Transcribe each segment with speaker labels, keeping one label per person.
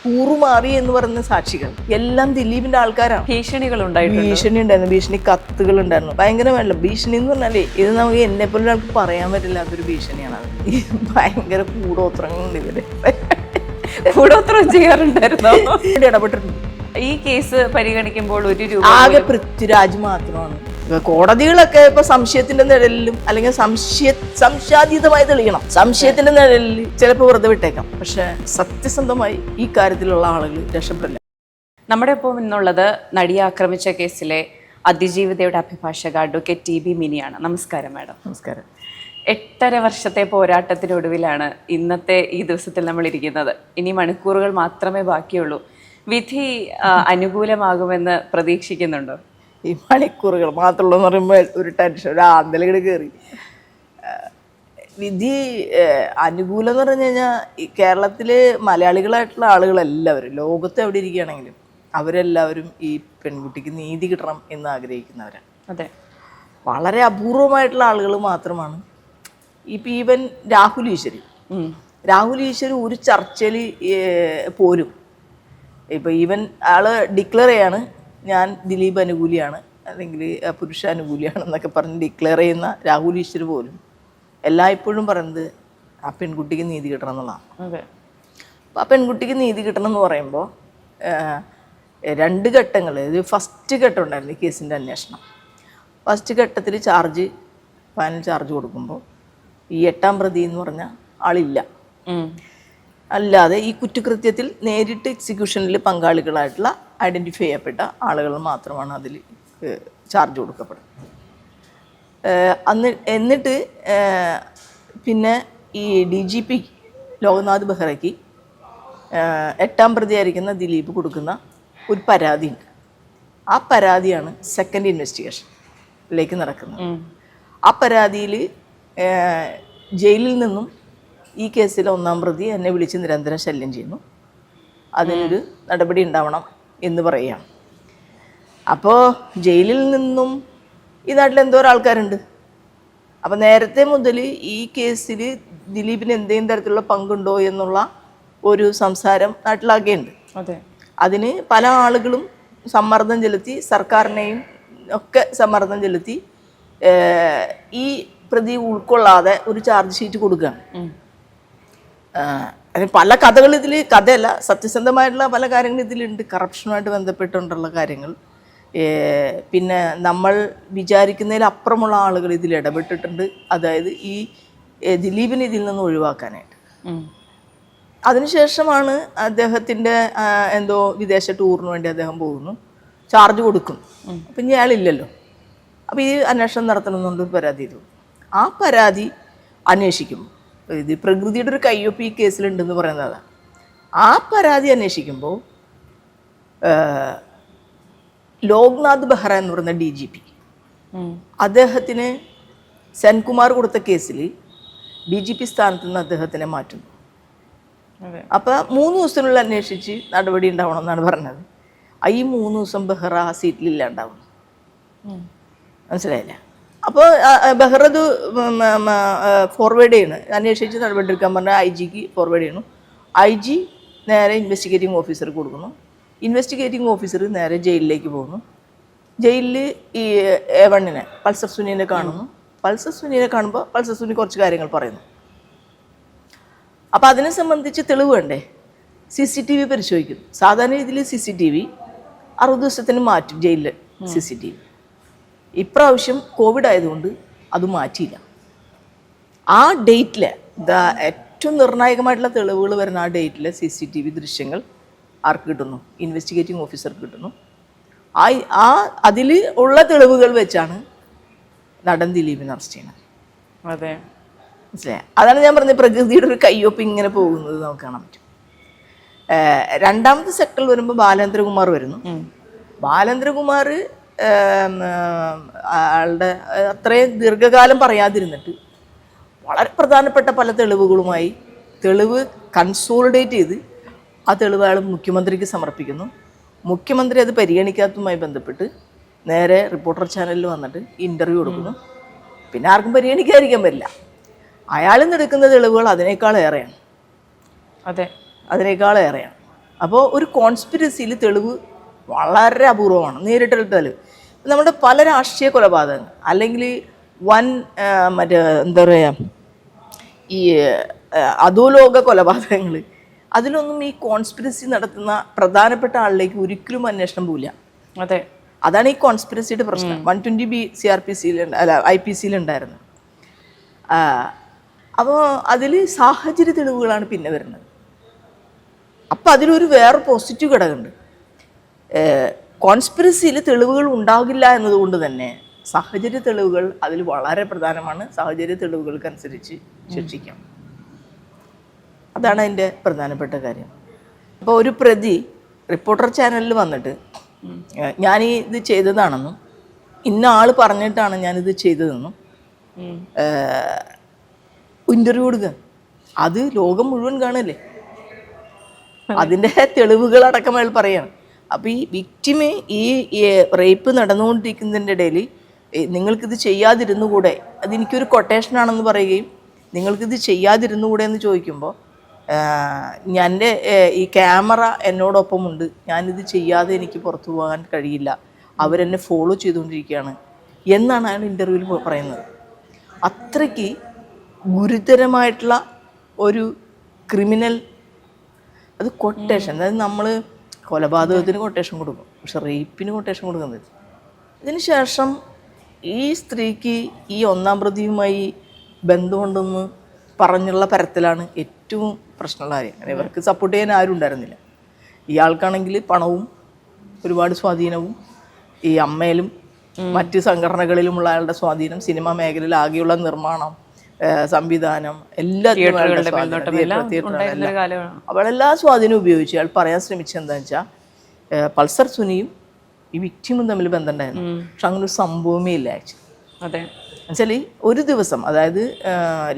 Speaker 1: കൂറുമാറി എന്ന് പറയുന്ന സാക്ഷികൾ എല്ലാം ദിലീപിന്റെ ആൾക്കാരാണ്.
Speaker 2: ഭീഷണികൾ ഉണ്ടായിരുന്നു,
Speaker 1: ഭീഷണി കത്തുകൾ ഉണ്ടായിരുന്നു. ഭയങ്കരമല്ല ഭീഷണി എന്ന് പറഞ്ഞാലേ ഇത് നമുക്ക് എന്നെ പോലെ ഒരാൾക്ക് പറയാൻ പറ്റില്ലാത്തൊരു ഭീഷണിയാണ്. ഭയങ്കര കൂടോത്രങ്ങളുണ്ട് ഇവര്.
Speaker 2: കൂടോത്രം ചെയ്യാറുണ്ടായിരുന്നോ?
Speaker 1: ഇടപെട്ടിട്ടുണ്ട്.
Speaker 2: ഈ കേസ് പരിഗണിക്കുമ്പോൾ ഒരു രൂപ
Speaker 1: ആകെ പൃഥ്വിരാജ് മാത്രമാണ്. കോടതികളൊക്കെ ഇപ്പൊ സംശയത്തിന്റെ നിഴലിലും അല്ലെങ്കിൽ സംശയാതീതമായി തെളിയണം. സംശയത്തിന്റെ നിഴലിൽ ചിലപ്പോൾ വെറുതെ വിട്ടേക്കാം. പക്ഷെ സത്യസന്ധമായി ഈ കാര്യത്തിലുള്ള ആളുകൾ രക്ഷപ്പെടില്ല.
Speaker 2: നമ്മുടെ ഒപ്പം ഇന്നുള്ളത് നടിയെ ആക്രമിച്ച കേസിലെ അതിജീവിതയുടെ അഭിഭാഷക അഡ്വക്കേറ്റ് ടി ബി മിനിയാണ്. നമസ്കാരം മാഡം.
Speaker 1: നമസ്കാരം.
Speaker 2: 8.5 വർഷത്തെ പോരാട്ടത്തിനൊടുവിലാണ് ഇന്നത്തെ ഈ ദിവസത്തിൽ നമ്മൾ ഇരിക്കുന്നത്. ഇനി മണിക്കൂറുകൾ മാത്രമേ ബാക്കിയുള്ളൂ. വിധി അനുകൂലമാകുമെന്ന് പ്രതീക്ഷിക്കുന്നുണ്ടോ?
Speaker 1: ഈ മണിക്കൂറുകൾ മാത്രമുള്ളൂ എന്ന് പറയുമ്പോൾ ഒരു ടെൻഷൻ, ഒരു ആന്തലകട് കയറി. വിധി അനുകൂലം എന്ന് പറഞ്ഞു കഴിഞ്ഞാൽ ഈ കേരളത്തിലെ മലയാളികളായിട്ടുള്ള ആളുകളെല്ലാവരും ലോകത്ത് എവിടെ ഇരിക്കുകയാണെങ്കിലും അവരെല്ലാവരും ഈ പെൺകുട്ടിക്ക് നീതി കിട്ടണം എന്ന് ആഗ്രഹിക്കുന്നവരാണ്.
Speaker 2: അതെ,
Speaker 1: വളരെ അപൂർവമായിട്ടുള്ള ആളുകൾ മാത്രമാണ്. ഇപ്പം ഈവൻ രാഹുൽ ഈശ്വരി ഒരു ചർച്ചയിൽ പോലും ഇപ്പം ഈവൻ ആള് ഡിക്ലെയർ ചെയ്യാണ് ഞാൻ ദിലീപ് അനുകൂലിയാണ് അല്ലെങ്കിൽ പുരുഷ അനുകൂലിയാണ് എന്നൊക്കെ പറഞ്ഞ് ഡിക്ലെയർ ചെയ്യുന്ന രാഹുൽ ഈശ്വർ പോലും എല്ലായ്പ്പോഴും പറയുന്നത് ആ പെൺകുട്ടിക്ക് നീതി കിട്ടണം എന്നുള്ളതാണ്.
Speaker 2: അതെ.
Speaker 1: അപ്പോൾ ആ പെൺകുട്ടിക്ക് നീതി കിട്ടണം എന്ന് പറയുമ്പോൾ 2 ഘട്ടങ്ങൾ. ഇത് ഫസ്റ്റ് ഘട്ടം ഉണ്ടായിരുന്നു ഈ കേസിൻ്റെ അന്വേഷണം. ഫസ്റ്റ് ഘട്ടത്തിൽ ഫൈനൽ ചാർജ് കൊടുക്കുമ്പോൾ ഈ 8ാം പ്രതി എന്ന് പറഞ്ഞ ആളില്ല. അല്ലാതെ ഈ കുറ്റകൃത്യത്തിൽ നേരിട്ട് എക്സിക്യൂഷനിൽ പങ്കാളികളായിട്ടുള്ള ഐഡൻറ്റിഫൈ ചെയ്യപ്പെട്ട ആളുകൾ മാത്രമാണ് അതിൽ ചാർജ് കൊടുക്കപ്പെടുന്നത്. എന്നിട്ട് പിന്നെ ഈ DGP ലോക്നാഥ് ബെഹ്റയ്ക്ക് 8ാം പ്രതിയായിരിക്കുന്ന ദിലീപ് കൊടുക്കുന്ന ഒരു പരാതിയുണ്ട്. ആ പരാതിയാണ് സെക്കൻഡ് ഇൻവെസ്റ്റിഗേഷനിലേക്ക് നടക്കുന്നത്. ആ പരാതിയിൽ ജയിലിൽ നിന്നും ഈ കേസിലെ 1ാം പ്രതി എന്നെ വിളിച്ച് നിരന്തരം ശല്യം ചെയ്യുന്നു, അതിനൊരു നടപടി ഉണ്ടാവണം എന്ന് പറയുകയാണ്. അപ്പോൾ ജയിലിൽ നിന്നും ഈ നാട്ടിൽ എന്തോരം ആൾക്കാരുണ്ട്. അപ്പോൾ നേരത്തെ മുതൽ ഈ കേസിൽ ദിലീപിന് എന്തെങ്കിലും തരത്തിലുള്ള പങ്കുണ്ടോ എന്നുള്ള ഒരു സംസാരം നാട്ടിലാകെയുണ്ട്.
Speaker 2: അതെ.
Speaker 1: അതിന് പല ആളുകളും സമ്മർദ്ദം ചെലുത്തി, സർക്കാരിനെയും ഒക്കെ സമ്മർദ്ദം ചെലുത്തി ഈ പ്രതി ഉൾക്കൊള്ളാതെ ഒരു ചാർജ് ഷീറ്റ് കൊടുക്കുകയാണ്. അതിന് പല കഥകൾ ഇതിൽ, കഥയല്ല സത്യസന്ധമായിട്ടുള്ള പല കാര്യങ്ങൾ ഇതിലുണ്ട്. കറപ്ഷനുമായിട്ട് ബന്ധപ്പെട്ടുകൊണ്ടുള്ള കാര്യങ്ങൾ, പിന്നെ നമ്മൾ വിചാരിക്കുന്നതിലപ്പുറമുള്ള ആളുകൾ ഇതിൽ ഇടപെട്ടിട്ടുണ്ട്. അതായത് ഈ ദിലീപിനെ ഇതിൽ നിന്ന് ഒഴിവാക്കാനായിട്ട്. അതിനുശേഷമാണ് അദ്ദേഹത്തിൻ്റെ എന്തോ വിദേശ ടൂറിന് വേണ്ടി അദ്ദേഹം പോകുന്നു, ചാർജ് കൊടുക്കും. അപ്പം ഇനി അയാളില്ലല്ലോ. അപ്പോൾ ഈ അന്വേഷണം നടത്തണമെന്നുള്ളൊരു പരാതി ചെയ്തു. ആ പരാതി അന്വേഷിക്കുമ്പോൾ ഇത് പ്രകൃതിയുടെ ഒരു കയ്യൊപ്പ് ഈ കേസിലുണ്ടെന്ന് പറയുന്നതാണ്. ആ പരാതി അന്വേഷിക്കുമ്പോൾ ലോക്നാഥ് ബെഹ്റ എന്ന് പറയുന്ന DGP അദ്ദേഹത്തിന് സെൻകുമാർ കൊടുത്ത കേസിൽ DGP സ്ഥാനത്ത് നിന്ന് അദ്ദേഹത്തിനെ മാറ്റുന്നു. അപ്പോൾ 3 ദിവസത്തിനുള്ളിൽ അന്വേഷിച്ച് നടപടി ഉണ്ടാവണം എന്നാണ് പറഞ്ഞത്. ഈ 3 ദിവസം ബെഹ്റ ആ സീറ്റിലില്ലാണ്ടാവുന്നു. മനസ്സിലായില്ല. അപ്പോൾ ബെഹ്റ ഇത് ഫോർവേഡ് ചെയ്യണം, അന്വേഷിച്ച് നടപടി എടുക്കാൻ പറഞ്ഞാൽ IG-ക്ക് ഫോർവേഡ് ചെയ്യണം. IG നേരെ ഇൻവെസ്റ്റിഗേറ്റിംഗ് ഓഫീസർക്ക് കൊടുക്കുന്നു. ഇൻവെസ്റ്റിഗേറ്റിംഗ് ഓഫീസർ നേരെ ജയിലിലേക്ക് പോകുന്നു. ജയിലിൽ ഈ A1-നെ പൾസർ സുനിയെ കാണുന്നു. പൾസർ സുനിയെ കാണുമ്പോൾ പൾസർ സുനി കുറച്ച് കാര്യങ്ങൾ പറയുന്നു. അപ്പോൾ അതിനെ സംബന്ധിച്ച് തെളിവ് വേണ്ടേ? CCTV പരിശോധിക്കുന്നു. സാധാരണ രീതിയിൽ CCTV 60 ദിവസത്തിന് മാറ്റും ജയിലിൽ CCTV. ഇപ്രാവശ്യം കോവിഡ് ആയതുകൊണ്ട് അത് മാറ്റിയില്ല. ആ ഡേറ്റിൽ ഏറ്റവും നിർണായകമായിട്ടുള്ള തെളിവുകൾ വരുന്ന ആ ഡേറ്റിൽ CCTV ദൃശ്യങ്ങൾ ആർക്ക് കിട്ടുന്നു? ഇൻവെസ്റ്റിഗേറ്റിംഗ് ഓഫീസർക്ക് കിട്ടുന്നു. അതിൽ ഉള്ള തെളിവുകൾ വെച്ചാണ് നടൻ ദിലീപിനെ അറസ്റ്റ് ചെയ്യുന്നത്.
Speaker 2: അതെ,
Speaker 1: മനസ്സിലായി. അതാണ് ഞാൻ പറഞ്ഞത്, പ്രകൃതിയുടെ ഒരു കയ്യൊപ്പ് ഇങ്ങനെ പോകുന്നത് നമുക്ക് കാണാൻ പറ്റും. 2ാമത്തെ സെക്ടറിൽ വരുമ്പോൾ ബാലേന്ദ്രകുമാർ വരുന്നു. ബാലേന്ദ്രകുമാർ ആളുടെ അത്രയും ദീർഘകാലം പറയാതിരുന്നിട്ട് വളരെ പ്രധാനപ്പെട്ട പല തെളിവുകളുമായി തെളിവ് കൺസോളിഡേറ്റ് ചെയ്ത് ആ തെളിവ് അയാൾ മുഖ്യമന്ത്രിക്ക് സമർപ്പിക്കുന്നു. മുഖ്യമന്ത്രി അത് പരിഗണിക്കാത്തതുമായി ബന്ധപ്പെട്ട് നേരെ റിപ്പോർട്ടർ ചാനലിൽ വന്നിട്ട് ഇൻ്റർവ്യൂ കൊടുക്കുന്നു. പിന്നെ ആർക്കും പരിഗണിക്കാതിരിക്കാൻ പറ്റില്ല. അയാളിൽ നിന്ന് എടുക്കുന്ന തെളിവുകൾ അതിനേക്കാളേറെയാണ്.
Speaker 2: അതെ,
Speaker 1: അതിനേക്കാളേറെയാണ്. അപ്പോൾ ഒരു കോൺസ്പിരസിയിൽ തെളിവ് വളരെ അപൂർവമാണ്, നേരിട്ടുള്ള തെളിവ്. നമ്മുടെ പല രാഷ്ട്രീയ കൊലപാതകങ്ങൾ അല്ലെങ്കിൽ വൻ മറ്റേ എന്താ പറയുക ഈ അധോലോക കൊലപാതകങ്ങൾ, അതിലൊന്നും ഈ കോൺസ്പിരസി നടത്തുന്ന പ്രധാനപ്പെട്ട ആളിലേക്ക് ഒരിക്കലും അന്വേഷണം പോവില്ല.
Speaker 2: അതെ,
Speaker 1: അതാണ് ഈ കോൺസ്പിരസിയുടെ പ്രശ്നം. 120B CRPC അല്ല IPC ഉണ്ടായിരുന്നു. അപ്പോൾ അതിൽ സാഹചര്യ തെളിവുകളാണ് പിന്നെ വരുന്നത്. അപ്പം അതിലൊരു വേറെ പോസിറ്റീവ് ഘടകമുണ്ട്. കോൺസ്പിരസിയിൽ തെളിവുകൾ ഉണ്ടാകില്ല എന്നതുകൊണ്ട് തന്നെ സാഹചര്യ തെളിവുകൾ അതിൽ വളരെ പ്രധാനമാണ്. സാഹചര്യ തെളിവുകൾക്കനുസരിച്ച് ശിക്ഷിക്കാം. അതാണ് അതിൻ്റെ പ്രധാനപ്പെട്ട കാര്യം. അപ്പോൾ ഒരു പ്രതി റിപ്പോർട്ടർ ചാനലിൽ വന്നിട്ട് ഞാൻ ഇത് ചെയ്തതാണെന്നും ഇന്ന ആൾ പറഞ്ഞിട്ടാണ് ഞാനിത് ചെയ്തതെന്നും ഇൻ്റർവ്യൂ കൊടുക്കുക. അത് ലോകം മുഴുവൻ കാണല്ലേ, അതിൻ്റെ തെളിവുകളടക്കം അയാൾ പറയാണ്. അപ്പോൾ ഈ വിക്ടിമ് ഈ റേപ്പ് നടന്നുകൊണ്ടിരിക്കുന്നതിൻ്റെ ഇടയിൽ നിങ്ങൾക്കിത് ചെയ്യാതിരുന്നുകൂടെ, അതെനിക്കൊരു കൊട്ടേഷനാണെന്ന് പറയുകയും നിങ്ങൾക്കിത് ചെയ്യാതിരുന്നുകൂടെ എന്ന് ചോദിക്കുമ്പോൾ എൻ്റെ ഈ ക്യാമറ എന്നോടൊപ്പമുണ്ട്, ഞാനിത് ചെയ്യാതെ എനിക്ക് പുറത്തു പോകാൻ കഴിയില്ല, അവരെന്നെ ഫോളോ ചെയ്തുകൊണ്ടിരിക്കുകയാണ് എന്നാണ് അയാൾ ഇൻ്റർവ്യൂവിൽ പറയുന്നത്. അത്രയ്ക്ക് ഗുരുതരമായിട്ടുള്ള ഒരു ക്രിമിനൽ, അത് കൊട്ടേഷൻ. അതായത് നമ്മൾ കൊലപാതകത്തിന് കൊട്ടേഷൻ കൊടുക്കും, പക്ഷെ റേപ്പിന് കൊട്ടേഷൻ കൊടുക്കുന്നത്. ഇതിന് ശേഷം ഈ സ്ത്രീക്ക് ഈ ഒന്നാം പ്രതിയുമായി ബന്ധമുണ്ടെന്ന് പറഞ്ഞുള്ള പരത്തിലാണ് ഏറ്റവും പ്രശ്നമുള്ള കാര്യം. ഇവർക്ക് സപ്പോർട്ട് ചെയ്യാൻ ആരും ഉണ്ടായിരുന്നില്ല. ഇയാൾക്കാണെങ്കിൽ പണവും ഒരുപാട് സ്വാധീനവും ഈ അമ്മയിലും മറ്റ് സംഘടനകളിലുമുള്ള അയാളുടെ സ്വാധീനം, സിനിമാ മേഖലയിൽ ആകെയുള്ള നിർമ്മാണം, സംവിധാനം, എല്ലാത്തിനും അവളെല്ലാ സ്വാധീനവും ഉപയോഗിച്ച് അയാൾ പറയാൻ ശ്രമിച്ചത് എന്താണെന്ന് വെച്ചാൽ പൾസർ സുനിയും ഈ വിക്ടിമും തമ്മിൽ ബന്ധമുണ്ടായിരുന്നു. പക്ഷെ അങ്ങനെ ഒരു സംഭവമേ ഇല്ല ആക്ച്വലി.
Speaker 2: അതെ,
Speaker 1: എന്നുവെച്ചാൽ ഒരു ദിവസം, അതായത്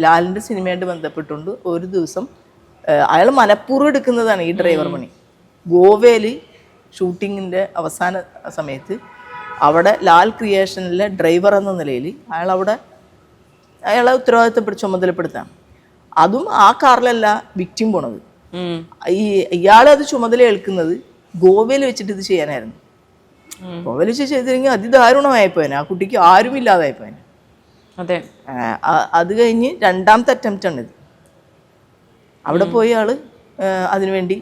Speaker 1: ലാലിൻ്റെ സിനിമയായിട്ട് ബന്ധപ്പെട്ടുകൊണ്ട് ഒരു ദിവസം അയാൾ മനഃപൂർവ്വം എടുക്കുന്നതാണ് ഈ ഡ്രൈവർ പണി. ഗോവയിൽ ഷൂട്ടിങ്ങിൻ്റെ അവസാന സമയത്ത് അവിടെ ലാൽ ക്രിയേഷനിലെ ഡ്രൈവർ എന്ന നിലയിൽ അയാളെ ചുമതലപ്പെടുത്താം. അതും ആ കാറിലല്ല വിക്ടിം പോണത്. ഇയാളത് ചുമതല ഏൽക്കുന്നത് ഗോവയിൽ വെച്ചിട്ട് ഇത് ചെയ്യാനായിരുന്നു. ഗോവയിൽ വെച്ച് ചെയ്തില്ലെങ്കിൽ അതിദാരുണമായിപ്പോയനെ, ആ കുട്ടിക്ക് ആരും ഇല്ലാതായിപ്പോയനെ.
Speaker 2: അതെ,
Speaker 1: അത് കഴിഞ്ഞ് രണ്ടാമത്തെ അറ്റംപ്റ്റാണിത്. അവിടെ പോയി ആള് അതിനുവേണ്ടി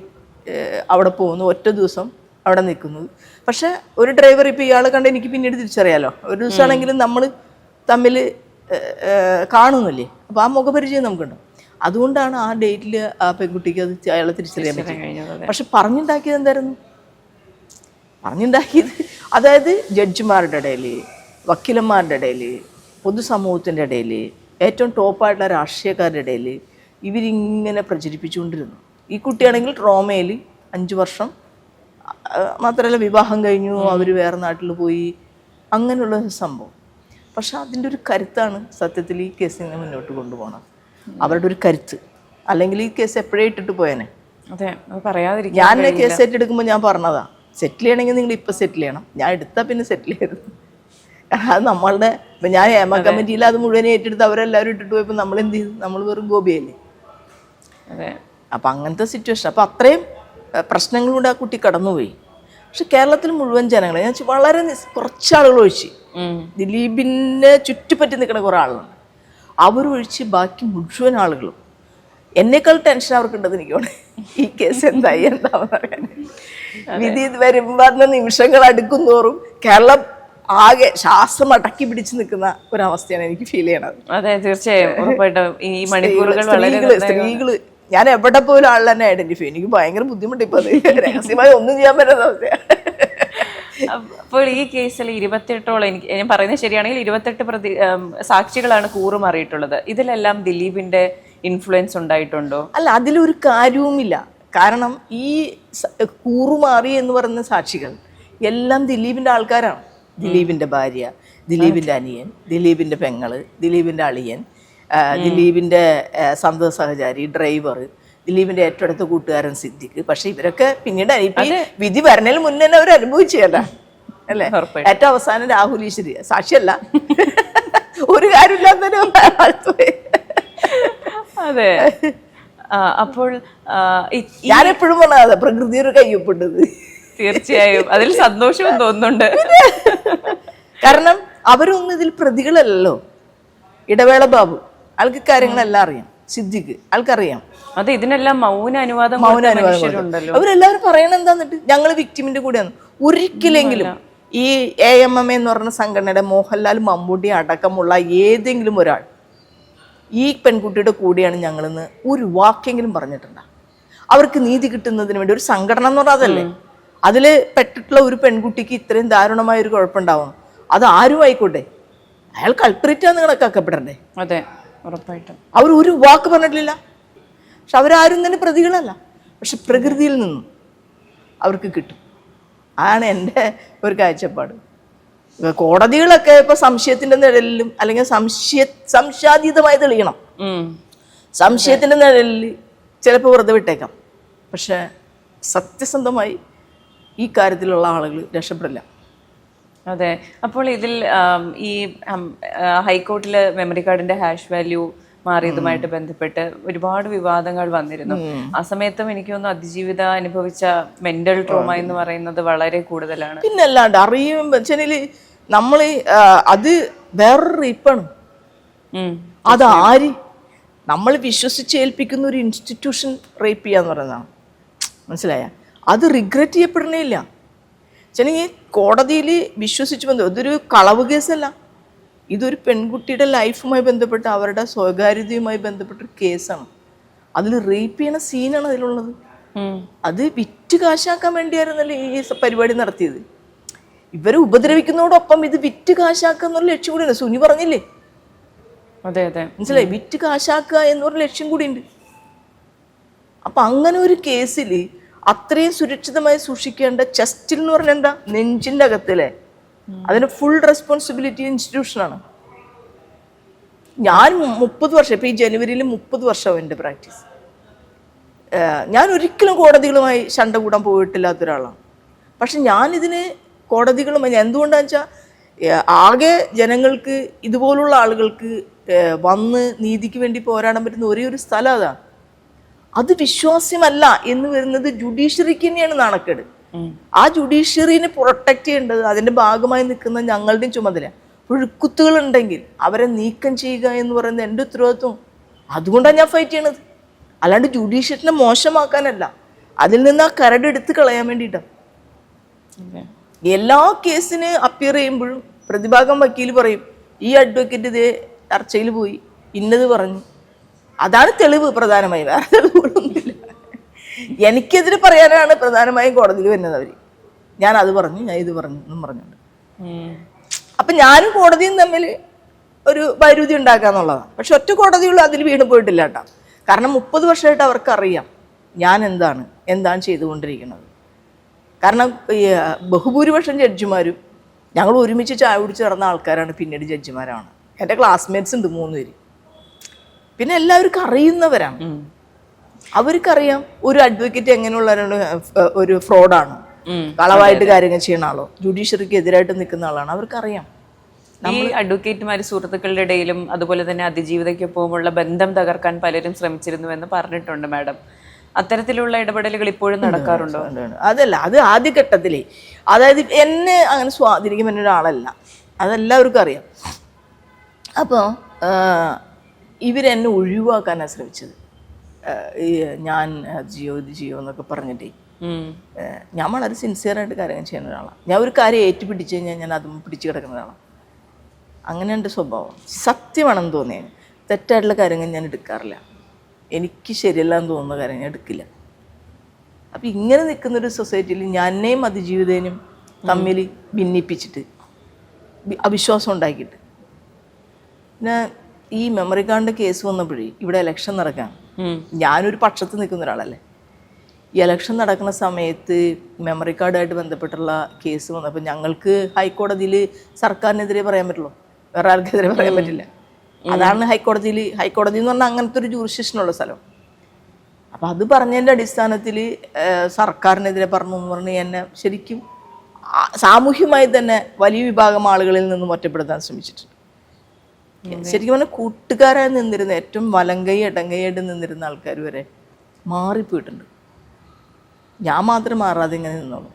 Speaker 1: അവിടെ പോകുന്നു, ഒറ്റ ദിവസം അവിടെ നിൽക്കുന്നത്. പക്ഷെ ഒരു ഡ്രൈവർ ഇപ്പോൾ ഇയാളെ കണ്ട് എനിക്ക് പിന്നീട് തിരിച്ചറിയാലോ, ഒരു ദിവസമാണെങ്കിലും നമ്മൾ തമ്മിൽ കാണുന്നില്ലേ, അപ്പോൾ ആ മുഖപരിചയം നമുക്കുണ്ട്. അതുകൊണ്ടാണ് ആ ഡേറ്റിൽ ആ പെൺകുട്ടിക്ക് അത് അയാളെ തിരിച്ചറിയാൻ പറ്റും. പക്ഷെ പറഞ്ഞുണ്ടാക്കിയത് എന്തായിരുന്നു? പറഞ്ഞുണ്ടാക്കിയത് അതായത് ജഡ്ജിമാരുടെ ഇടയിൽ, വക്കീലന്മാരുടെ ഇടയിൽ, പൊതുസമൂഹത്തിൻ്റെ ഇടയിൽ, ഏറ്റവും ടോപ്പായിട്ടുള്ള രാഷ്ട്രീയക്കാരുടെ ഇടയിൽ ഇവരിങ്ങനെ പ്രചരിപ്പിച്ചുകൊണ്ടിരുന്നു. ഈ കുട്ടിയാണെങ്കിൽ ട്രോമയിൽ 5 വർഷം, മാത്രമല്ല വിവാഹം കഴിഞ്ഞു, അവർ വേറെ നാട്ടിൽ പോയി, അങ്ങനെയുള്ള സംഭവം. പക്ഷെ അതിൻ്റെ ഒരു കരുത്താണ് സത്യത്തിൽ ഈ കേസിനെ മുന്നോട്ട് കൊണ്ടുപോകണം. അവരുടെ ഒരു കരുത്ത്, അല്ലെങ്കിൽ ഈ കേസ് എപ്പോഴേ ഇട്ടിട്ട് പോയേനെ.
Speaker 2: അതെ, പറയാതിരിക്കും.
Speaker 1: ഞാൻ കേസ് ഏറ്റെടുക്കുമ്പോൾ ഞാൻ പറഞ്ഞതാ, സെറ്റിൽ ചെയ്യണമെങ്കിൽ നിങ്ങൾ ഇപ്പം സെറ്റിൽ ചെയ്യണം. ഞാൻ എടുത്താൽ പിന്നെ സെറ്റിൽ ചെയ്യരുത്. അത് നമ്മളുടെ ഇപ്പം ഞാൻ ഹേമ കമ്മിറ്റിയിൽ അത് മുഴുവൻ ഏറ്റെടുത്ത് അവരെല്ലാവരും ഇട്ടിട്ട് പോയപ്പോൾ നമ്മൾ എന്ത് ചെയ്തു? നമ്മൾ വെറും ഗോപിയല്ലേ.
Speaker 2: അതെ,
Speaker 1: അപ്പം അങ്ങനത്തെ സിറ്റുവേഷൻ. അപ്പം അത്രയും പ്രശ്നങ്ങളിലൂടെ ആ കുട്ടി കടന്നുപോയി. പക്ഷെ കേരളത്തിൽ മുഴുവൻ ജനങ്ങൾ, ഞാൻ വളരെ കുറച്ചാളുകൾ ഒഴിച്ച്, ദിലീപിനെ ചുറ്റിപ്പറ്റി നിൽക്കുന്ന കുറേ ആളുകളുണ്ട്, അവരൊഴിച്ച് ബാക്കി മുഴുവൻ ആളുകളും എന്നേക്കാൾ ടെൻഷൻ അവർക്കുണ്ടത് എനിക്കാണ്. ഈ കേസ് എന്തായി എന്താണെന്ന് അറിയാൻ. വിധി വരുന്ന നിമിഷങ്ങൾ അടുക്കും തോറും കേരളം ആകെ ശ്വാസം അടക്കി പിടിച്ച് നിൽക്കുന്ന ഒരവസ്ഥയാണ് എനിക്ക് ഫീൽ ചെയ്യണത്.
Speaker 2: അതെ, തീർച്ചയായും, ഉറപ്പായിട്ടും. ഈ മണിക്കൂറുകൾ
Speaker 1: സ്ത്രീകള് ഞാൻ എവിടെ പോലും ആൾ തന്നെ ഐഡന്റിഫൈ, എനിക്ക് ഭയങ്കര ബുദ്ധിമുട്ട്. ഇപ്പൊ രഹസ്യമായി ഒന്നും ചെയ്യാൻ പറ്റുന്ന അവസ്ഥയാണ്.
Speaker 2: അപ്പോൾ ഈ കേസിൽ 28ഓളം, ഞാൻ പറയുന്നത് ശരിയാണെങ്കിൽ 28 സാക്ഷികളാണ് കൂറുമാറിയിട്ടുള്ളത്. ഇതിലെല്ലാം ദിലീപിന്റെ ഇൻഫ്ലുവൻസ് ഉണ്ടായിട്ടുണ്ടോ? അല്ല,
Speaker 1: അതിലൊരു കാര്യവുമില്ല. കാരണം ഈ കൂറുമാറി എന്ന് പറയുന്ന സാക്ഷികൾ എല്ലാം ദിലീപിന്റെ ആൾക്കാരാണ്. ദിലീപിന്റെ ഭാര്യ, ദിലീപിന്റെ അനിയൻ, ദിലീപിന്റെ പെങ്ങള്, ദിലീപിന്റെ അളിയൻ, ദിലീപിന്റെ സന്തത സഹചാരി, ഡ്രൈവർ, ദിലീപിന്റെ ഏറ്റവും അടുത്ത കൂട്ടുകാരൻ സിദ്ദിഖ്. പക്ഷെ ഇവരൊക്കെ പിന്നീട് വിധി വരണതിന് മുന്നേ തന്നെ അവർ അനുഭവിച്ചല്ല അല്ലേ? ഏറ്റവും അവസാനം രാഹുൽ ഈശ്വരി സാക്ഷിയല്ല, ഒരു കാര്യമില്ലാത്തൊരു.
Speaker 2: അതെ, അപ്പോൾ
Speaker 1: ഞാനെപ്പോഴും പറഞ്ഞത് പ്രകൃതിയുടെ കയ്യൊപ്പിട്ടത്.
Speaker 2: തീർച്ചയായും അതിൽ സന്തോഷവും തോന്നുന്നുണ്ട്.
Speaker 1: കാരണം അവരൊന്നും ഇതിൽ പ്രതികളല്ലല്ലോ. ഇടവേള ബാബു ആൾക്ക് കാര്യങ്ങളെല്ലാം അറിയാം, സിദ്ദിഖ് ആൾക്കറിയാം.
Speaker 2: അതെ, ഇതിനെല്ലാം മൗന അനുവാദം മനുഷ്യരുണ്ടല്ലോ.
Speaker 1: അവരെല്ലാവരും പറയണ എന്താന്നിട്ട് ഞങ്ങൾ വിക്ടിമിന്റെ കൂടെയാണ്. ഒരിക്കലെങ്കിലും ഈ AMM എന്ന് പറഞ്ഞ സംഘടനയുടെ മോഹൻലാൽ, മമ്മൂട്ടി അടക്കമുള്ള ഏതെങ്കിലും ഒരാൾ ഈ പെൺകുട്ടിയുടെ കൂടെയാണ് ഞങ്ങളെന്ന് ഒരു വാക്കെങ്കിലും പറഞ്ഞിട്ടുണ്ടോ? അവർക്ക് നീതി കിട്ടുന്നതിന് വേണ്ടി ഒരു സംഘടന എന്ന് പറഞ്ഞാൽ അതല്ലേ. അതിൽ പെട്ടിട്ടുള്ള ഒരു പെൺകുട്ടിക്ക് ഇത്രയും ദാരുണമായ ഒരു കുഴപ്പമുണ്ടാവണം. അത് ആരും ആയിക്കോട്ടെ, അയാൾ കൾപ്രിറ്റാന്ന് കണക്കാക്കപ്പെടണ്ടേ?
Speaker 2: അതെ, ഉറപ്പായിട്ടും.
Speaker 1: അവർ ഒരു വാക്ക് പറഞ്ഞിട്ടില്ല. പക്ഷെ അവരാരും തന്നെ പ്രതികളല്ല. പക്ഷെ പ്രകൃതിയിൽ നിന്നും അവർക്ക് കിട്ടും. അതാണ് എൻ്റെ ഒരു കാഴ്ചപ്പാട്. കോടതികളൊക്കെ ഇപ്പൊ സംശയത്തിന്റെ നിഴലിലും അല്ലെങ്കിൽ സംശയാതീതമായി തെളിയണം. സംശയത്തിന്റെ നിഴലിൽ ചിലപ്പോൾ വെറുതെ വിട്ടേക്കാം. പക്ഷെ സത്യസന്ധമായി ഈ കാര്യത്തിലുള്ള ആളുകൾ രക്ഷപ്പെടില്ല.
Speaker 2: അതെ. അപ്പോൾ ഇതിൽ ഈ ഹൈക്കോർട്ടിലെ മെമ്മറി കാർഡിന്റെ ഹാഷ് വാല്യൂ മാറിയതുമായിട്ട് ബന്ധപ്പെട്ട് ഒരുപാട് വിവാദങ്ങൾ വന്നിരുന്നു. ആ സമയത്തും എനിക്ക് തോന്നുന്നു അതിജീവിത അനുഭവിച്ച മെന്റൽ ട്രോമ എന്ന് പറയുന്നത് വളരെ കൂടുതലാണ്.
Speaker 1: പിന്നല്ലാണ്ട് അറിയുമ്പോ നമ്മൾ അത് വേറൊരു റേപ്പാണ്. അത് ആര് നമ്മൾ വിശ്വസിച്ചേൽപ്പിക്കുന്ന ഒരു ഇൻസ്റ്റിറ്റ്യൂഷൻ റേപ്പ് ചെയ്യാന്ന് പറയുന്നതാണ്. മനസ്സിലായ? അത് റിഗ്രറ്റ് ചെയ്യപ്പെടണേയില്ല. വെച്ചാൽ കോടതിയിൽ വിശ്വസിച്ച് ബന്ധം, ഇതൊരു കളവ് കേസല്ല. ഇതൊരു പെൺകുട്ടിയുടെ ലൈഫുമായി ബന്ധപ്പെട്ട് അവരുടെ സ്വകാര്യതയുമായി ബന്ധപ്പെട്ടൊരു കേസാണ്. അതിൽ റേപ്പ് ചെയ്യണ സീനാണ് അതിലുള്ളത്. അത് വിറ്റ് കാശാക്കാൻ വേണ്ടിയായിരുന്നല്ലേ ഈ പരിപാടി നടത്തിയത്. ഇവരെ ഉപദ്രവിക്കുന്നതോടൊപ്പം ഇത് വിറ്റ് കാശാക്കുക എന്നുള്ള ലക്ഷ്യം കൂടിയുണ്ട്. സുനി പറഞ്ഞില്ലേ?
Speaker 2: അതെ അതെ,
Speaker 1: മനസ്സിലായി. വിറ്റ് കാശാക്കുക എന്നൊരു ലക്ഷ്യം കൂടിയുണ്ട്. അപ്പൊ അങ്ങനെ ഒരു കേസിൽ അത്രയും സുരക്ഷിതമായി സൂക്ഷിക്കേണ്ട ചെസ്റ്റിൽ എന്ന് പറഞ്ഞാൽ എന്താ, നെഞ്ചിൻ്റെ അകത്തിലെ, അതിന് ഫുൾ റെസ്പോൺസിബിലിറ്റി ഇൻസ്റ്റിറ്റ്യൂഷനാണ്. ഞാൻ 30 വർഷം, ഇപ്പം ഈ ജനുവരിയിൽ 30 വർഷമാവും എൻ്റെ പ്രാക്ടീസ്. ഞാൻ ഒരിക്കലും കോടതികളുമായി ശണ്ട കൂടാൻ പോയിട്ടില്ലാത്ത ഒരാളാണ്. പക്ഷെ ഞാനിതിന് കോടതികളുമായി എന്തുകൊണ്ടാണെന്ന് വെച്ചാൽ ആകെ ജനങ്ങൾക്ക്, ഇതുപോലുള്ള ആളുകൾക്ക് വന്ന് നീതിക്ക് വേണ്ടി പോരാടാൻ പറ്റുന്ന ഒരേ ഒരു സ്ഥലം അതാണ്. അത് വിശ്വാസ്യമല്ല എന്ന് വരുന്നത് ജുഡീഷ്യറിക്ക് തന്നെയാണ് നാണക്കേട്. ആ ജുഡീഷ്യറിനെ പ്രൊട്ടക്ട് ചെയ്യേണ്ടത് അതിൻ്റെ ഭാഗമായി നിൽക്കുന്ന ഞങ്ങളുടെയും ചുമതല. പുഴുക്കുത്തുകൾ ഉണ്ടെങ്കിൽ അവരെ നീക്കം ചെയ്യുക എന്ന് പറയുന്നത് എൻ്റെ ഉത്തരവാദിത്വം. അതുകൊണ്ടാണ് ഞാൻ ഫൈറ്റ് ചെയ്യണത്. അല്ലാണ്ട് ജുഡീഷ്യറിനെ മോശമാക്കാനല്ല, അതിൽ നിന്ന് ആ കരട് എടുത്ത് കളയാൻ വേണ്ടിയിട്ടാണ്. എല്ലാ കേസിന് അപ്പിയർ ചെയ്യുമ്പോഴും പ്രതിഭാഗം വക്കീൽ പറയും, ഈ അഡ്വക്കേറ്റ് ഇതേ ചർച്ചയിൽ പോയി ഇന്നത് പറഞ്ഞു. അതാണ് തെളിവ് പ്രധാനമായും, വേറെ തെളിവുകളൊന്നുമില്ല. എനിക്കെതിരെ പറയാനാണ് പ്രധാനമായും കോടതിയിൽ വരുന്നത് അവർ. ഞാൻ അത് പറഞ്ഞു, ഞാൻ ഇത് പറഞ്ഞു എന്നും പറഞ്ഞുകൊണ്ട്. അപ്പം ഞാനും കോടതിയും തമ്മിൽ ഒരു വൈരുദ്ധ്യം ഉണ്ടാക്കാന്നുള്ളതാണ്. പക്ഷെ ഒറ്റ കോടതിയുള്ള അതിൽ വീണ് പോയിട്ടില്ല കേട്ടോ. കാരണം 30 വർഷമായിട്ട് അവർക്കറിയാം ഞാൻ എന്താണ് ചെയ്തുകൊണ്ടിരിക്കുന്നത്. കാരണം ബഹുഭൂരിപക്ഷം ജഡ്ജിമാരും ഞങ്ങൾ ഒരുമിച്ച് ചായ കുടിച്ച് നടന്ന ആൾക്കാരാണ് പിന്നീട് ജഡ്ജിമാരാണ്. എൻ്റെ ക്ലാസ്മേറ്റ്സ് ഉണ്ട് 3 പേര്. പിന്നെ എല്ലാവർക്കും അറിയുന്നവരാണ്. അവർക്കറിയാം ഒരു അഡ്വക്കേറ്റ് എങ്ങനെയുള്ളവരാണ്, ഒരു ഫ്രോഡാണ്, കളവായിട്ട് കാര്യങ്ങൾ ചെയ്യുന്ന ആളോ, ജുഡീഷ്യറിക്ക് എതിരായിട്ട് നിൽക്കുന്ന ആളാണ്, അവർക്കറിയാം.
Speaker 2: ഈ അഡ്വക്കേറ്റുമാർ സുഹൃത്തുക്കളുടെ ഇടയിലും അതുപോലെ തന്നെ അതിജീവിതയ്ക്കൊപ്പമുള്ള ബന്ധം തകർക്കാൻ പലരും ശ്രമിച്ചിരുന്നുവെന്ന് പറഞ്ഞിട്ടുണ്ട് മാഡം. അത്തരത്തിലുള്ള ഇടപെടലുകൾ ഇപ്പോഴും നടക്കാറുണ്ടോ?
Speaker 1: അതല്ല, അത് ആദ്യഘട്ടത്തിലേ, അതായത് എന്നെ അങ്ങനെ സ്വാധീനിക്കാൻ പറ്റുന്ന ഒരാളല്ല, അതെല്ലാവർക്കും അറിയാം. അപ്പോൾ ഇവരെന്നെ ഒഴിവാക്കാനാണ് ശ്രമിച്ചത്. ഞാൻ ഇത് ചെയ്യോ എന്നൊക്കെ പറഞ്ഞിട്ടേ. ഞാൻ വളരെ സിൻസിയറായിട്ട് കാര്യങ്ങൾ ചെയ്യുന്ന ഒരാളാണ്. ഞാൻ ഒരു കാര്യം ഏറ്റുപിടിച്ച് കഴിഞ്ഞാൽ ഞാൻ അതും പിടിച്ച് കിടക്കുന്ന ഒരാളാണ്. അങ്ങനെ എൻ്റെ സ്വഭാവം. സത്യമാണെന്ന് തോന്നിയത് തെറ്റായിട്ടുള്ള കാര്യങ്ങൾ ഞാൻ എടുക്കാറില്ല. എനിക്ക് ശരിയല്ല എന്ന് തോന്നുന്ന കാര്യം ഞാൻ എടുക്കില്ല. അപ്പം ഇങ്ങനെ നിൽക്കുന്നൊരു സൊസൈറ്റിയിൽ ഞാനെയും അതിജീവിതേനും തമ്മിൽ ഭിന്നിപ്പിച്ചിട്ട് അവിശ്വാസം ഉണ്ടാക്കിയിട്ട്, പിന്നെ ഈ മെമ്മറി കാർഡിൻ്റെ കേസ് വന്നപ്പോഴേ ഇവിടെ ഇലക്ഷൻ നടക്കാൻ, ഞാനൊരു പക്ഷത്ത് നിൽക്കുന്ന ഒരാളല്ലേ. ഈ ഇലക്ഷൻ നടക്കുന്ന സമയത്ത് മെമ്മറി കാർഡായിട്ട് ബന്ധപ്പെട്ടുള്ള കേസ് വന്നപ്പോൾ ഞങ്ങൾക്ക് ഹൈക്കോടതിയിൽ സർക്കാരിനെതിരെ പറയാൻ പറ്റുള്ളൂ, വേറെ ആർക്കെതിരെ പറയാൻ പറ്റില്ല. അതാണ് ഹൈക്കോടതി എന്ന് പറഞ്ഞാൽ അങ്ങനത്തെ ഒരു ജൂറിസ്ഡിക്ഷനുള്ള സ്ഥലം. അപ്പം അത് പറഞ്ഞതിൻ്റെ അടിസ്ഥാനത്തിൽ സർക്കാരിനെതിരെ പറഞ്ഞു എന്ന് പറഞ്ഞ് എന്നെ ശരിക്കും സാമൂഹ്യമായി തന്നെ വലിയ വിഭാഗം ആളുകളിൽ നിന്നും ഒറ്റപ്പെടുത്താൻ ശ്രമിച്ചിട്ടുണ്ട്. ശരിക്കും പറഞ്ഞാൽ കൂട്ടുകാരായി നിന്നിരുന്ന, ഏറ്റവും വലങ്കൈ ഇടങ്കൈയായിട്ട് നിന്നിരുന്ന ആൾക്കാർ വരെ മാറിപ്പോയിട്ടുണ്ട്. ഞാൻ മാത്രം മാറാതെ ഇങ്ങനെ നിന്നോളൂ.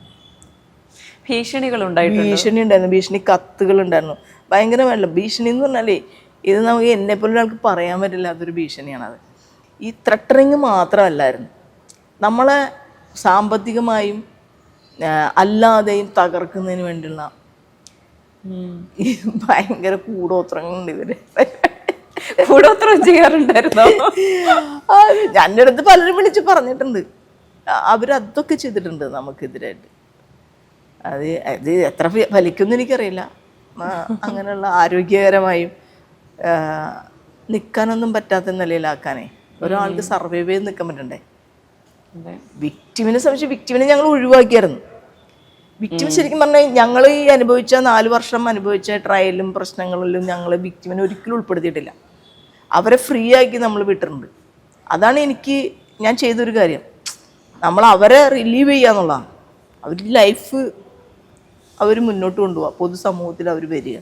Speaker 2: ഭീഷണികൾ ഉണ്ടായിട്ടുണ്ട്.
Speaker 1: ഭീഷണി ഉണ്ടായിരുന്നു, ഭീഷണി കത്തുകൾ ഉണ്ടായിരുന്നു, ഭയങ്കരമല്ല ഭീഷണി എന്ന് പറഞ്ഞാലേ ഇത് നമുക്ക് എന്നെപ്പോലെ ഒരാൾക്ക് പറയാൻ പറ്റില്ലാത്തൊരു ഭീഷണിയാണത്. ഈ ത്രട്ടറിങ് മാത്രമല്ലായിരുന്നു, നമ്മളെ സാമ്പത്തികമായും അല്ലാതെയും തകർക്കുന്നതിന് വേണ്ടിയുള്ള ഈ ഭയങ്കര കൂടോത്രങ്ങളുണ്ട് ഇവര്.
Speaker 2: കൂടോത്രം ചെയ്യാറുണ്ടായിരുന്നോ?
Speaker 1: എൻ്റെ അടുത്ത് പലരും വിളിച്ച് പറഞ്ഞിട്ടുണ്ട്, അവരതൊക്കെ ചെയ്തിട്ടുണ്ട് നമുക്കെതിരായിട്ട്. അത് എത്ര ഫലിക്കുമെന്ന് എനിക്കറിയില്ല. അങ്ങനെയുള്ള ആരോഗ്യകരമായും നിൽക്കാനൊന്നും പറ്റാത്ത നിലയിലാക്കാനേ ഒരാൾക്ക് സർവൈവ് ചെയ്ത് നിൽക്കാൻ പറ്റണ്ടേ. വിക്ടിമിനെ സംബന്ധിച്ച് വിക്ടിമിനെ ഞങ്ങൾ ഒഴിവാക്കിയായിരുന്നു. വിക്ടിം ശരിക്കും പറഞ്ഞാൽ ഞങ്ങൾ ഈ അനുഭവിച്ച 4 വർഷം അനുഭവിച്ച ട്രയലും പ്രശ്നങ്ങളിലും ഞങ്ങൾ വിക്ടിമിനെ ഒരിക്കലും ഉൾപ്പെടുത്തിയിട്ടില്ല. അവരെ ഫ്രീ ആക്കി നമ്മൾ വിട്ടിട്ടുണ്ട്. അതാണ് ഞാൻ ചെയ്തൊരു കാര്യം. നമ്മൾ അവരെ റിലീവ് ചെയ്യുക എന്നുള്ളതാണ്. അവരുടെ ലൈഫ് അവർ മുന്നോട്ട് കൊണ്ടുപോവുക, പൊതുസമൂഹത്തിൽ അവർ വരിക.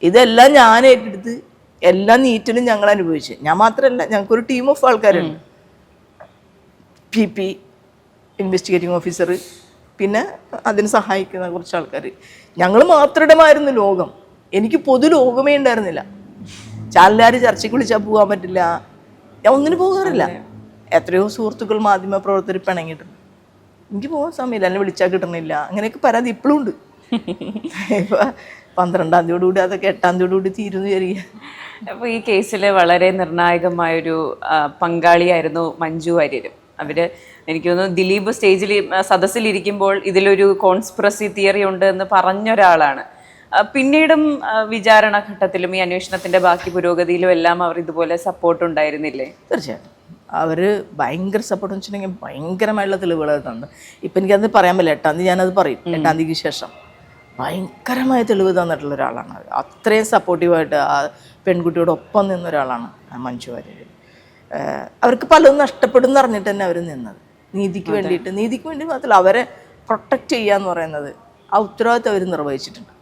Speaker 1: ഇതെല്ലാം ഞാൻ ഏറ്റെടുത്ത് എല്ലാ നീറ്റിലും ഞങ്ങൾ അനുഭവിച്ച്. ഞാൻ മാത്രമല്ല, ഞങ്ങൾക്കൊരു ടീം ഓഫ് ആൾക്കാരുണ്ട്. PP ഇൻവെസ്റ്റിഗേറ്റിംഗ് ഓഫീസർ, പിന്നെ അതിന് സഹായിക്കുന്ന കുറച്ച് ആൾക്കാർ. ഞങ്ങൾ മാത്രമായിരുന്നു ലോകം. എനിക്ക് പൊതു ലോകമേ ഉണ്ടായിരുന്നില്ല. ചാനലുകാർ ചർച്ചയ്ക്ക് വിളിച്ചാൽ പോകാൻ പറ്റില്ല, ഞാൻ ഒന്നിനും പോകാറില്ല. എത്രയോ സുഹൃത്തുക്കൾ മാധ്യമ പ്രവർത്തകർ പിണങ്ങിയിട്ടുണ്ട്, എനിക്ക് പോകാൻ സമയമില്ല, എന്നെ വിളിച്ചാൽ കിട്ടണില്ല, അങ്ങനെയൊക്കെ പരാതി ഇപ്പോഴും ഉണ്ട്. ഇപ്പം 12-ാം തീയതിയോടുകൂടി അതൊക്കെ 8-ാം തീയതിയോടുകൂടി തീരുന്നു വിചാരിക്കുക.
Speaker 2: അപ്പോൾ ഈ കേസിൽ വളരെ നിർണായകമായൊരു പങ്കാളിയായിരുന്നു മഞ്ജു വാര്യരും. അവര് എനിക്ക് തോന്നുന്നു ദിലീപ് സ്റ്റേജിൽ സദസ്സിലിരിക്കുമ്പോൾ ഇതിലൊരു കോൺസ്പിറസി തിയറി ഉണ്ട് എന്ന് പറഞ്ഞൊരാളാണ്. പിന്നീടും വിചാരണ ഘട്ടത്തിലും ഈ അന്വേഷണത്തിന്റെ ബാക്കി പുരോഗതിയിലും എല്ലാം അവർ ഇതുപോലെ സപ്പോർട്ട് ഉണ്ടായിരുന്നില്ലേ?
Speaker 1: തീർച്ചയായിട്ടും അവർ ഭയങ്കര സപ്പോർട്ട് വെച്ചിട്ടുണ്ടെങ്കിൽ ഭയങ്കരമായിട്ടുള്ള തെളിവുകൾ തന്നു. ഇപ്പം എനിക്കത് പറയാൻ പറ്റില്ല, 8-ാം തീയതി ഞാനത് പറയും. 8-ാം തീയതിക്ക് ശേഷം ഭയങ്കരമായ തെളിവ് തന്നിട്ടുള്ള ഒരാളാണ്. അത്രയും സപ്പോർട്ടീവായിട്ട് ആ പെൺകുട്ടിയോടൊപ്പം നിന്ന ഒരാളാണ് മഞ്ജു വാര്യർ. അവർക്ക് പലതും നഷ്ടപ്പെടുമെന്ന് അറിഞ്ഞിട്ട് തന്നെ അവർ നിന്നത് നീതിക്ക് വേണ്ടിയിട്ട്. നീതിക്ക് വേണ്ടി മാത്രമല്ല, അവരെ പ്രൊട്ടക്റ്റ് ചെയ്യുക എന്ന് പറയുന്നത് ആ ഉത്തരവാദിത്തം അവർ നിർവഹിച്ചിട്ടുണ്ട്.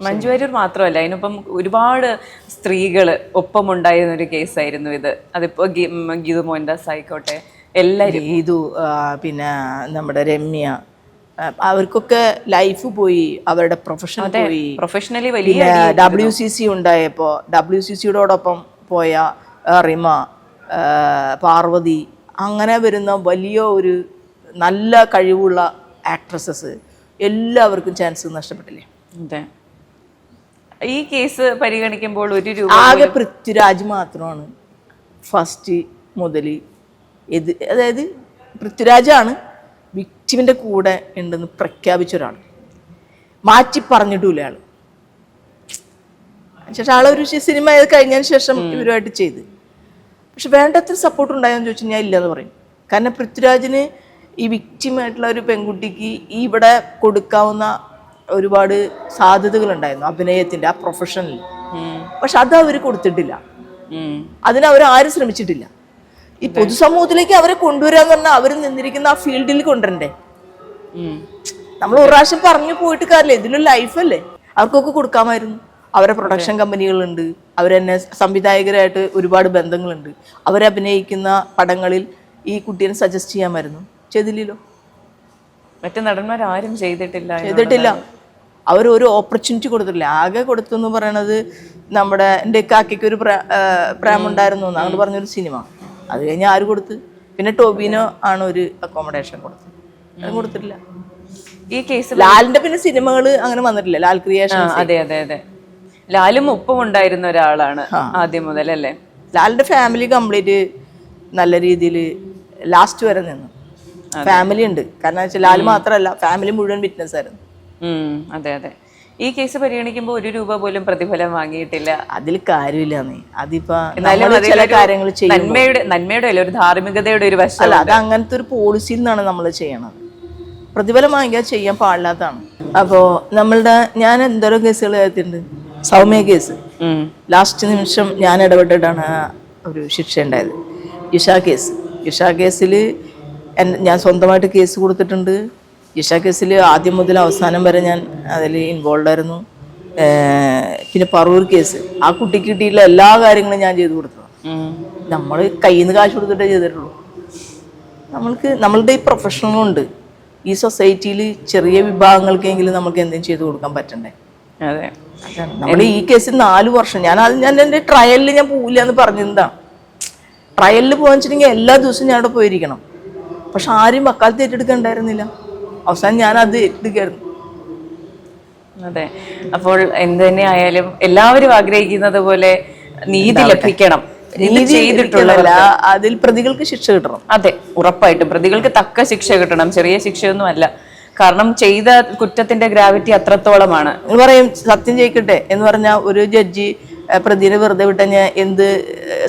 Speaker 2: മഞ്ജു വാര്യർ മാത്രമല്ല, അതിനൊപ്പം ഒരുപാട് സ്ത്രീകൾ ഒപ്പമുണ്ടായിരുന്ന ഒരു കേസായിരുന്നു ഇത്. അതിപ്പോൾ ഗീതു മോഹൻദാസ് ആയിക്കോട്ടെ, എല്ലാവരും,
Speaker 1: ഗീതു, പിന്നെ നമ്മുടെ രമ്യ, അവർക്കൊക്കെ ലൈഫ് പോയി, അവരുടെ പ്രൊഫഷൻ പോയി.
Speaker 2: പ്രൊഫഷണലി വലിയ
Speaker 1: WCC ഉണ്ടായപ്പോൾ WCCയോടൊപ്പം പോയ റിമ, പാർവതി, അങ്ങനെ വരുന്ന വലിയ ഒരു നല്ല കഴിവുള്ള ആക്ട്രസസ് എല്ലാവർക്കും ചാൻസ് നഷ്ടപ്പെട്ടില്ലേ?
Speaker 2: അതെ. ഈ കേസ് പരിഗണിക്കുമ്പോൾ ഒരു രൂപ
Speaker 1: ആകെ പൃഥ്വിരാജ് മാത്രമാണ് ഫസ്റ്റ് മുതൽ അതായത് പൃഥ്വിരാജാണ് വിക്ടിമിൻ്റെ കൂടെ ഉണ്ടെന്ന് പ്രഖ്യാപിച്ച ഒരാൾ, മാറ്റി പറഞ്ഞിട്ടില്ല ആൾ. പക്ഷേ ആളൊരു സിനിമ കഴിഞ്ഞതിന് ശേഷം ഇവരുമായിട്ട് ചെയ്ത്, പക്ഷെ വേണ്ടത്ര സപ്പോർട്ട് ഉണ്ടായെന്ന് ചോദിച്ചു കഴിഞ്ഞാൽ ഇല്ലയെന്ന് പറയും. കാരണം പൃഥ്വിരാജിന് ഈ വിക്ടിമായിട്ടുള്ള ഒരു പെൺകുട്ടിക്ക് ഇവിടെ കൊടുക്കാവുന്ന ഒരുപാട് സാധ്യതകളുണ്ടായിരുന്നു അഭിനയത്തിൻ്റെ ആ പ്രൊഫഷനിൽ. പക്ഷെ അത് അവർ കൊടുത്തിട്ടില്ല, അതിനവർ ആരും ശ്രമിച്ചിട്ടില്ല. ഈ പൊതുസമൂഹത്തിലേക്ക് അവരെ കൊണ്ടുവരാന്ന് പറഞ്ഞാൽ അവർ നിന്നിരിക്കുന്ന ആ ഫീൽഡിൽ കൊണ്ടുവരണ്ടേ. നമ്മൾ ഒരു പ്രാവശ്യം പറഞ്ഞു പോയിട്ട് കാര്യമില്ല, ഇതിലൊരു ലൈഫല്ലേ. അവർക്കൊക്കെ കൊടുക്കാമായിരുന്നു. അവരെ പ്രൊഡക്ഷൻ കമ്പനികളുണ്ട്, അവരെന്നെ സംവിധായകരായിട്ട് ഒരുപാട് ബന്ധങ്ങളുണ്ട്. അവരഭിനയിക്കുന്ന പടങ്ങളിൽ ഈ കുട്ടീനെ സജസ്റ്റ് ചെയ്യാമായിരുന്നു, ചെയ്തില്ലല്ലോ.
Speaker 2: മറ്റു നടന്മാരും
Speaker 1: ചെയ്തിട്ടില്ല. അവരൊരു ഓപ്പർച്യൂണിറ്റി കൊടുത്തിട്ടില്ല. ആകെ കൊടുത്തെന്ന് പറയണത് നമ്മുടെ എൻ്റെ കാക്കയ്ക്ക് ഒരു പ്രേമുണ്ടായിരുന്നു അങ്ങനെ പറഞ്ഞൊരു സിനിമ, അത് കഴിഞ്ഞ് ആര് കൊടുത്ത്? പിന്നെ ടോബിനോ ആണ് ഒരു അക്കോമഡേഷൻ കൊടുത്തത്, അത് കൊടുത്തിട്ടില്ല.
Speaker 2: ഈ കേസ്
Speaker 1: ലാലിന്റെ പിന്നെ സിനിമകൾ അങ്ങനെ വന്നിട്ടില്ല, ലാൽ ക്രിയേഷൻ.
Speaker 2: അതെ അതെ അതെ, ലാലും ഒപ്പം ഉണ്ടായിരുന്ന ഒരാളാണ് ആദ്യം മുതൽ അല്ലേ.
Speaker 1: ലാലിന്റെ ഫാമിലി കംപ്ലീറ്റ് നല്ല രീതിയിൽ ലാസ്റ്റ് വരെ നിന്നു. ഫാമിലി ഉണ്ട്, കാരണം വെച്ചാൽ ലാൽ മാത്രമല്ല ഫാമിലി മുഴുവൻ വിറ്റ്നസ് ആയിരുന്നു.
Speaker 2: അതെ അതെ. ഈ കേസ് പരിഗണിക്കുമ്പോൾ 1 രൂപ പോലും പ്രതിഫലം വാങ്ങിയിട്ടില്ല.
Speaker 1: അതിൽ കാര്യമില്ല. അതിപ്പോ
Speaker 2: ചില കാര്യങ്ങൾ നന്മയുടെ അല്ല, ഒരു ധാർമ്മികതയുടെ ഒരു വശം.
Speaker 1: അല്ല, അത് അങ്ങനത്തെ ഒരു പോളിസിയിൽ നിന്നാണ് നമ്മൾ ചെയ്യണത്. പ്രതിഫലം വാങ്ങിയാൽ ചെയ്യാൻ പാടില്ലാത്തതാണ്. അപ്പോൾ ഞാൻ എന്തോരം കേസുകൾ കേട്ടിട്ടുണ്ട്. സൗമ്യ കേസ് ലാസ്റ്റ് നിമിഷം ഞാൻ ഇടപെട്ടിട്ടാണ് ഒരു ശിക്ഷ ഉണ്ടായത്. ഇഷ കേസിൽ ഞാൻ സ്വന്തമായിട്ട് കേസ് കൊടുത്തിട്ടുണ്ട്. ഇഷ കേസിൽ ആദ്യം മുതൽ അവസാനം വരെ ഞാൻ അതിൽ ഇൻവോൾവ് ആയിരുന്നു. പിന്നെ പറവൂർ കേസ്, ആ കുട്ടിക്ക് കിട്ടിയിട്ടുള്ള എല്ലാ കാര്യങ്ങളും ഞാൻ ചെയ്തു കൊടുത്തതാണ്. നമ്മൾ കയ്യിൽ നിന്ന് കാശ് കൊടുത്തിട്ടേ ചെയ്തിട്ടുള്ളൂ. നമ്മളുടെ ഈ പ്രൊഫഷണൽ കൊണ്ട് ഈ സൊസൈറ്റിയിൽ ചെറിയ വിഭാഗങ്ങൾക്കെങ്കിലും നമുക്ക് എന്തെങ്കിലും ചെയ്തു കൊടുക്കാൻ പറ്റണ്ടേ?
Speaker 2: അതെ,
Speaker 1: നമ്മുടെ ഈ കേസിൽ 4 വർഷം ഞാൻ എൻ്റെ ട്രയലിൽ ഞാൻ പോവില്ല എന്ന് പറഞ്ഞിരുന്നതാണ്. ട്രയലിൽ പോകാൻ വെച്ചിട്ടുണ്ടെങ്കിൽ എല്ലാ ദിവസവും ഞാൻ അവിടെ പോയിരിക്കണം. പക്ഷെ ആരും വക്കാലത്ത് ഏറ്റെടുക്കണ്ടായിരുന്നില്ല. അവസാനം ഞാനത് ഏറ്റെടുക്കായിരുന്നു.
Speaker 2: അതെ. അപ്പോൾ എന്ത് തന്നെ ആയാലും എല്ലാവരും ആഗ്രഹിക്കുന്നത് പോലെ നീതി ലഭിക്കണം.
Speaker 1: അതിൽ പ്രതികൾക്ക് ശിക്ഷ കിട്ടണം.
Speaker 2: അതെ, ഉറപ്പായിട്ടും പ്രതികൾക്ക് തക്ക ശിക്ഷ കിട്ടണം. ചെറിയ ശിക്ഷയൊന്നും അല്ല. കാരണം ചെയ്ത കുറ്റത്തിന്റെ ഗ്രാവിറ്റി അത്രത്തോളമാണ്.
Speaker 1: പറയും സത്യം ചെയ്യിക്കട്ടെ എന്ന് പറഞ്ഞാൽ ഒരു ജഡ്ജി പ്രതിനെ വെറുതെ വിട്ട ഞാൻ എന്ത്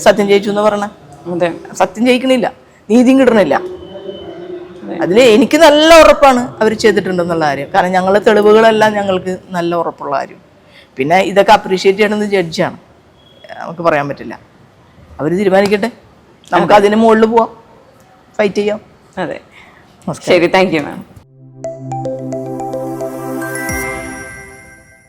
Speaker 1: സത്യം ചെയ്യിച്ചു എന്ന് പറഞ്ഞ?
Speaker 2: അതെ,
Speaker 1: സത്യം ചെയ്യിക്കണില്ല, നീതിയും കിട്ടണില്ല. അതിൽ എനിക്ക് നല്ല ഉറപ്പാണ് അവർ ചെയ്തിട്ടുണ്ടെന്നുള്ള കാര്യം. കാരണം ഞങ്ങൾ തെളിവുകളെല്ലാം ഞങ്ങൾക്ക് നല്ല ഉറപ്പുള്ള കാര്യം. പിന്നെ ഇതൊക്കെ അപ്രീഷിയേറ്റ് ചെയ്യണമെന്ന് ജഡ്ജാണ്, നമുക്ക് പറയാൻ പറ്റില്ല. അവർ തീരുമാനിക്കട്ടെ, നമുക്ക് അതിന് മുകളിൽ പോവാം, ഫൈറ്റ് ചെയ്യാം.
Speaker 2: അതെ, ശരി, താങ്ക് യു മാം.